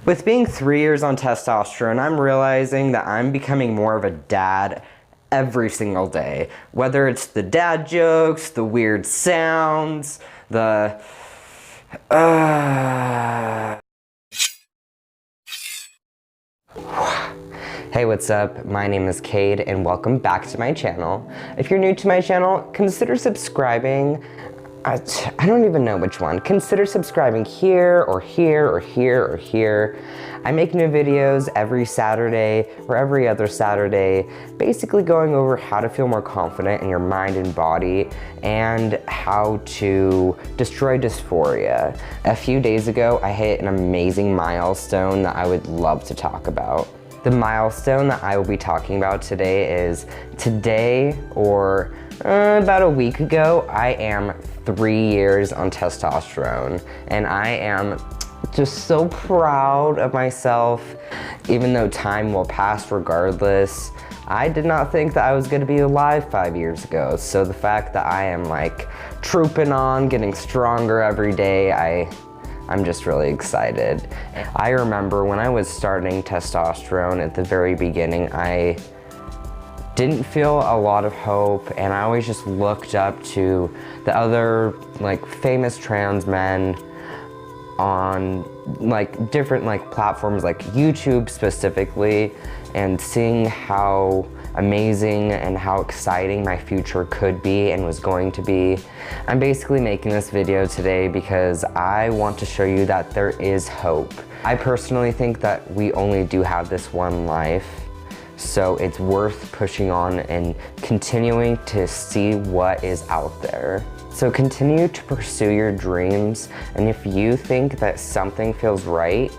With being 3 years on testosterone, I'm realizing that I'm becoming more of a dad every single day. Whether it's the dad jokes, the weird sounds, the Hey, what's up? My name is Kade and welcome back to my channel. If you're new to my channel, consider subscribing. I don't even know which one. Consider subscribing here or here or here or here. I make new videos every Saturday or every other Saturday, basically going over how to feel more confident in your mind and body and how to destroy dysphoria. A few days ago, I hit an amazing milestone that I would love to talk about. The milestone that I will be talking about today is today, or about a week ago, I am 3 years on testosterone, and I am just so proud of myself. Even though time will pass regardless, I did not think that I was going to be alive 5 years ago. So the fact that I am like trooping on, getting stronger every day, I'm just really excited. I remember when I was starting testosterone at the very beginning, I didn't feel a lot of hope, and I always just looked up to the other like famous trans men on like different like platforms like YouTube specifically, and seeing how amazing and how exciting my future could be and was going to be. I'm basically making this video today because I want to show you that there is hope. I personally think that we only do have this one life, so it's worth pushing on and continuing to see what is out there. So continue to pursue your dreams, and if you think that something feels right,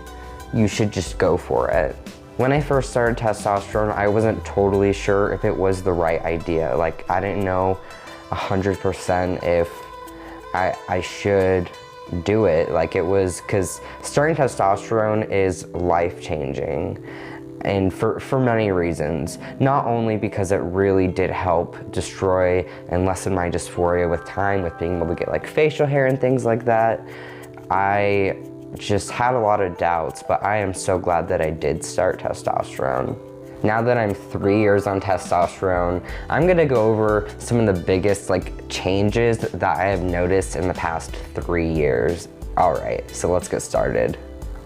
you should just go for it. When I first started testosterone, I wasn't totally sure if it was the right idea. Like, I didn't know 100% if I should do it. Like, it was, because starting testosterone is life-changing, and for many reasons. Not only because it really did help destroy and lessen my dysphoria with time, with being able to get like facial hair and things like that. I just had a lot of doubts, but I am so glad that I did start testosterone. Now that I'm 3 years on testosterone, I'm gonna go over some of the biggest like changes that I have noticed in the past 3 years. All right, so let's get started.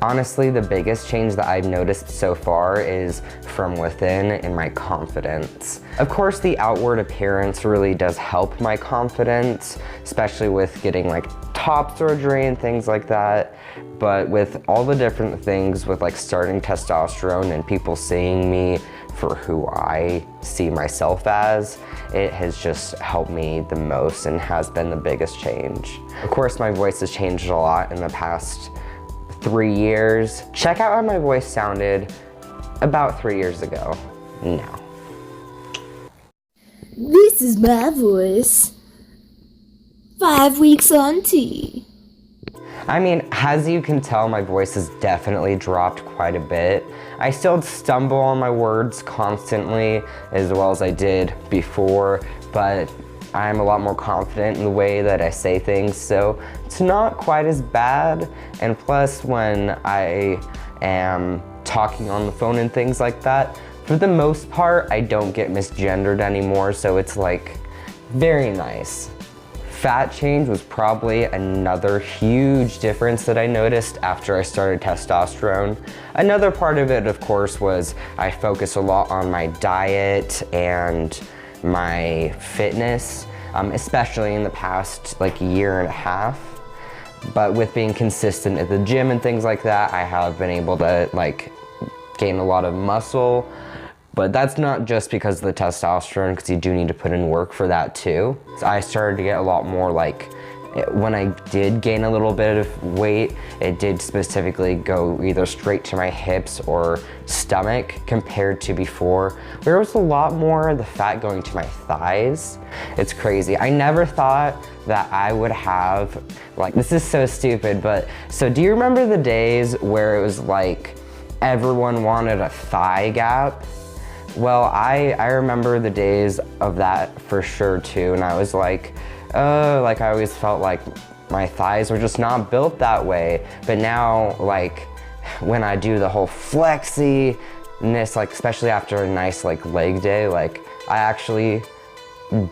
Honestly, the biggest change that I've noticed so far is from within in my confidence. Of course, the outward appearance really does help my confidence, especially with getting like top surgery and things like that. But with all the different things with like starting testosterone and people seeing me for who I see myself as, it has just helped me the most and has been the biggest change. Of course, my voice has changed a lot in the past 3 years. Check out how my voice sounded about 3 years ago now. This is my voice 5 weeks on T. I mean, as you can tell, my voice has definitely dropped quite a bit. I still stumble on my words constantly, as well as I did before, but I'm a lot more confident in the way that I say things, so it's not quite as bad. And plus, when I am talking on the phone and things like that, for the most part, I don't get misgendered anymore, so it's like very nice. Fat change was probably another huge difference that I noticed after I started testosterone. Another part of it, of course, was I focused a lot on my diet and my fitness, especially in the past like year and a half. But with being consistent at the gym and things like that, I have been able to like gain a lot of muscle. But that's not just because of the testosterone, because you do need to put in work for that too. So I started to get a lot more like, when I did gain a little bit of weight, it did specifically go either straight to my hips or stomach compared to before, where it was a lot more of the fat going to my thighs. It's crazy. I never thought that I would have, like, this is so stupid, but so do you remember the days where it was like everyone wanted a thigh gap? Well, I remember the days of that for sure too, and I was like, like I always felt like my thighs were just not built that way. But now, like, when I do the whole flexiness, like especially after a nice like leg day, like I actually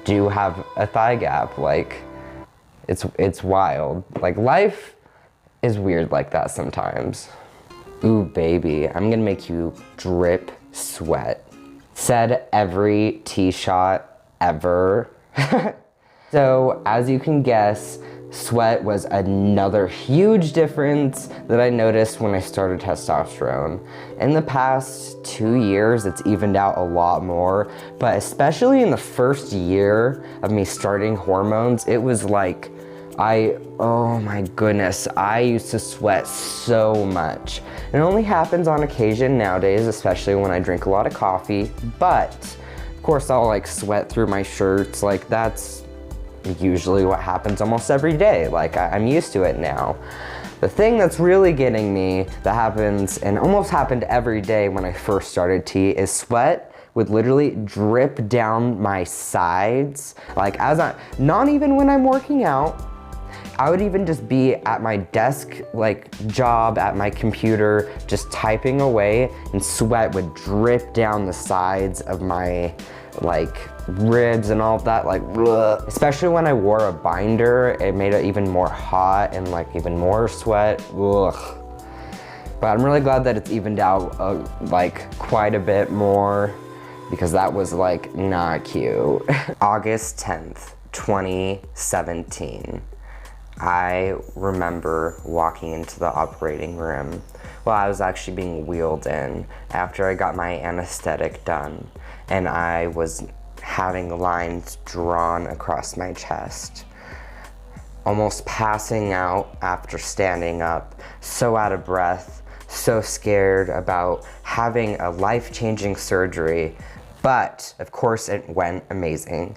do have a thigh gap. Like it's wild. Like life is weird like that sometimes. Ooh, baby, I'm gonna make you drip sweat. Said every tee shot ever. So as you can guess, sweat was another huge difference that I noticed when I started testosterone. In the past 2 years, it's evened out a lot more, but especially in the first year of me starting hormones, it was like, oh my goodness, I used to sweat so much. It only happens on occasion nowadays, especially when I drink a lot of coffee, but of course I'll like sweat through my shirts, like that's usually what happens almost every day. Like I'm used to it now. The thing that's really getting me, that happens and almost happened every day when I first started T, is sweat would literally drip down my sides. Like not even when I'm working out, I would even just be at my desk, like job at my computer, just typing away, and sweat would drip down the sides of my like ribs and all of that, like bleh. Especially when I wore a binder, it made it even more hot and like even more sweat. Ugh. But I'm really glad that it's evened out like quite a bit more, because that was like not cute. August 10th, 2017. I remember walking into the operating room while I was actually being wheeled in after I got my anesthetic done, and I was having lines drawn across my chest, almost passing out after standing up, so out of breath, so scared about having a life-changing surgery. But of course it went amazing.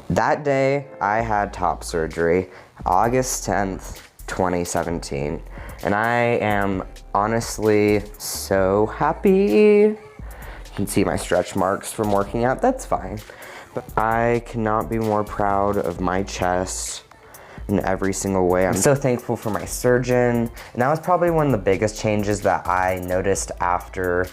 That day I had top surgery, August 10th, 2017. And I am honestly so happy. You can see my stretch marks from working out, that's fine. But I cannot be more proud of my chest in every single way. I'm so thankful for my surgeon. And that was probably one of the biggest changes that I noticed after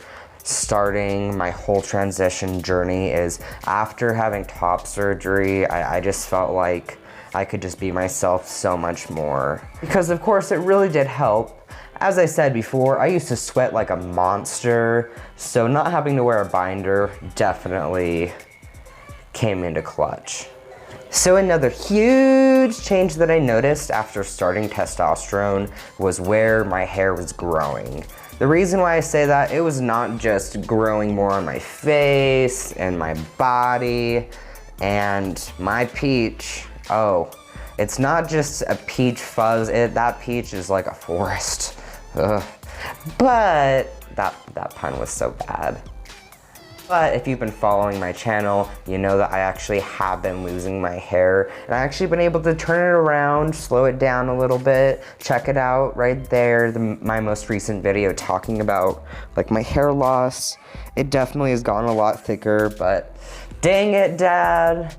starting my whole transition journey, is after having top surgery, I just felt like I could just be myself so much more. Because of course it really did help. As I said before, I used to sweat like a monster, so not having to wear a binder definitely came into clutch. So another huge change that I noticed after starting testosterone was where my hair was growing. The reason why I say that, it was not just growing more on my face and my body and my peach. Oh, it's not just a peach fuzz, that peach is like a forest. Ugh. But that pun was so bad. But if you've been following my channel, you know that I actually have been losing my hair, and I've actually been able to turn it around, slow it down a little bit. Check it out right there, my most recent video talking about like my hair loss. It definitely has gotten a lot thicker, but dang it, Dad.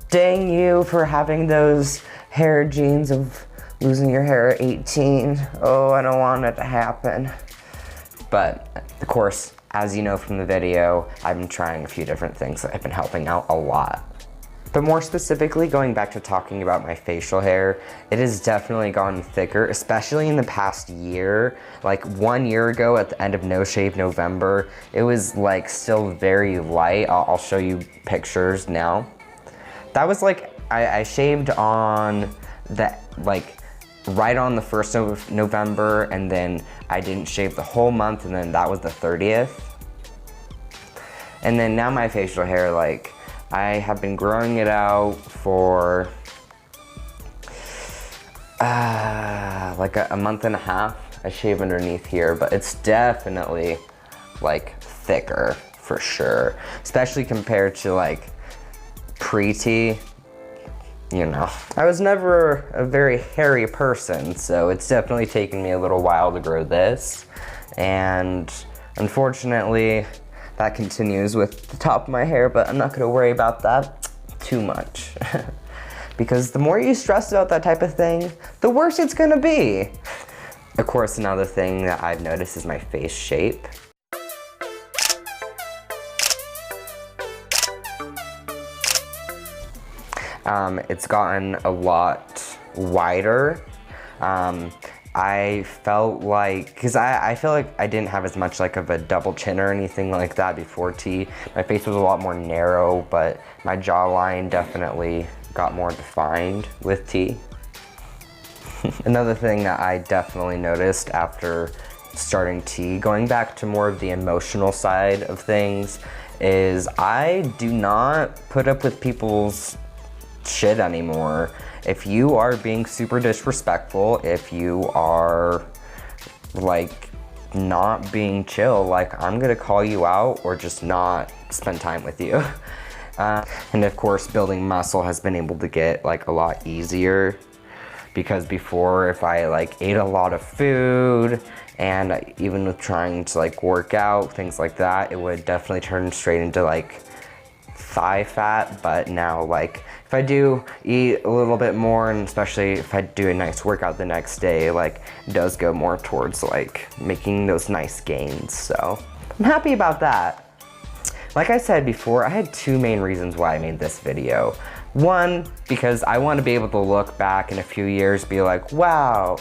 Dang you for having those hair genes of losing your hair at 18. Oh, I don't want it to happen. But of course, as you know from the video, I've been trying a few different things that have been helping out a lot. But more specifically, going back to talking about my facial hair, it has definitely gotten thicker, especially in the past year. Like 1 year ago at the end of No Shave November, it was like still very light. I'll show you pictures now. That was like, I shaved on the, like, right on the 1st of November, and then I didn't shave the whole month, and then that was the 30th. And then now my facial hair, like, I have been growing it out for like a month and a half. I shave underneath here, but it's definitely like thicker for sure, especially compared to like pre-T. You know, I was never a very hairy person, so it's definitely taken me a little while to grow this. And unfortunately, that continues with the top of my hair, but I'm not gonna worry about that too much. Because the more you stress about that type of thing, the worse it's gonna be. Of course, another thing that I've noticed is my face shape. It's gotten a lot wider. I felt like, because I feel like I didn't have as much like of a double chin or anything like that before T. My face was a lot more narrow, but my jawline definitely got more defined with T. Another thing that I definitely noticed after starting T, going back to more of the emotional side of things, is I do not put up with people's shit anymore. If you are being super disrespectful, if you are like not being chill, like I'm gonna call you out or just not spend time with you. And of course, building muscle has been able to get like a lot easier, because before, if I like ate a lot of food and even with trying to like work out, things like that, it would definitely turn straight into like thigh fat. But now, like if I do eat a little bit more, and especially if I do a nice workout the next day, like it does go more towards like making those nice gains. So I'm happy about that. Like I said before, I had two main reasons why I made this video. One, because I want to be able to look back in a few years, be like, wow,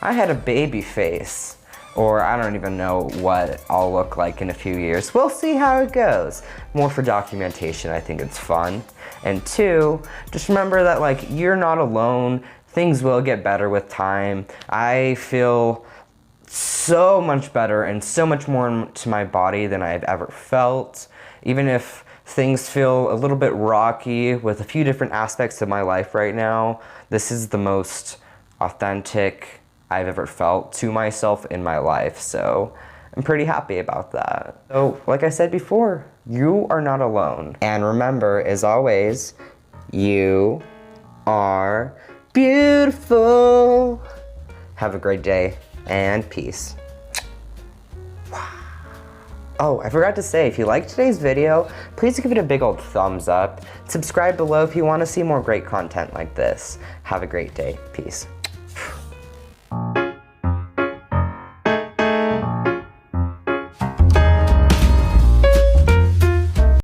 I had a baby face. Or I don't even know what I'll look like in a few years. We'll see how it goes. More for documentation, I think it's fun. And two, just remember that like you're not alone. Things will get better with time. I feel so much better and so much more to my body than I've ever felt. Even if things feel a little bit rocky with a few different aspects of my life right now, this is the most authentic I've ever felt to myself in my life, so I'm pretty happy about that. So, like I said before, you are not alone. And remember, as always, you are beautiful. Have a great day, and peace. Oh, I forgot to say, if you liked today's video, please give it a big old thumbs up. Subscribe below if you want to see more great content like this. Have a great day. Peace.